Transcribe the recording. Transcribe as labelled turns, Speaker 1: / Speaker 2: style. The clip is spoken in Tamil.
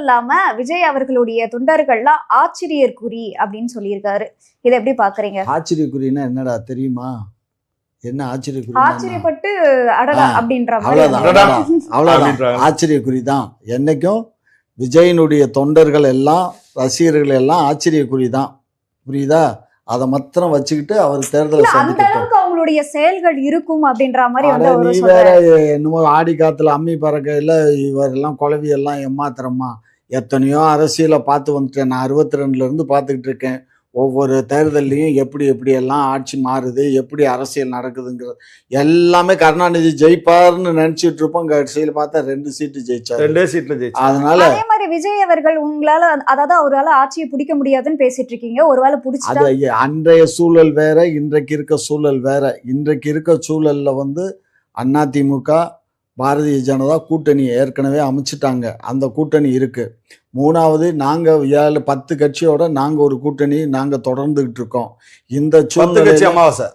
Speaker 1: இல்லாம விஜய் அவர்களுடைய தொண்டர்கள்லாம் ஆச்சரியக்குறி அப்படின்னு சொல்லியிருக்காரு. இதை எப்படி பாக்குறீங்க?
Speaker 2: ஆச்சரியக்குறின்னா என்னடா தெரியுமா? என்ன ஆச்சரியக்குறி?
Speaker 1: ஆச்சரியப்பட்டு அடடா அப்படின்ற
Speaker 2: அவ்வளவுதான் ஆச்சரியக்குறி தான். என்னைக்கும் விஜயனுடைய தொண்டர்கள் எல்லாம் ரசிகர்கள் எல்லாம் ஆச்சரியக்குறி தான். புரியுதா? அதை மாத்திரம் வச்சுக்கிட்டு அவர் தேர்தலை
Speaker 1: அந்த அளவுக்கு அவங்களுடைய செயல்கள் இருக்கும் அப்படின்ற மாதிரி
Speaker 2: நீ வேற என்னமோ ஆடி காத்துல அம்மி பறக்கையில இவரெல்லாம் குழவி எல்லாம் ஏமாத்திரமா. எத்தனையோ அரசியலை பார்த்து வந்துட்டேன். நான் 62 இருந்து பார்த்துக்கிட்டு இருக்கேன். ஒவ்வொரு தேர்தலையும் எப்படி எல்லாம் ஆட்சி மாறுது, எப்படி அரசியல் நடக்குதுங்கிறது எல்லாமே கருணாநிதி ஜெயிப்பார்னு நினைச்சிட்டு இருப்போம். கடைசியில் பார்த்தா 2 சீட்டு ஜெயிச்சாரு.
Speaker 3: 2 சீட்ல ஜெயிச்சாரு.
Speaker 2: அதனால
Speaker 1: அதே மாதிரி விஜய் அவர்கள் உங்களால, அதாவது அவரால் ஆட்சியை பிடிக்க முடியாதுன்னு பேசிட்டு இருக்கீங்க. ஒருவேளை பிடிச்சா
Speaker 2: அன்றைய சூழல் வேற, இன்றைக்கு இருக்க சூழல் வேற. இன்றைக்கு இருக்க சூழல்ல அதிமுக பாரதிய ஜனதா கூட்டணி ஏற்கனவே அமைச்சிட்டாங்க. அந்த கூட்டணி இருக்கு. 3வது நாங்க 7-10 கட்சியோட நாங்க ஒரு கூட்டணி நாங்க தொடர்ந்துகிட்டு இருக்கோம். இந்த
Speaker 3: சூழ்நிலை அமாவாசை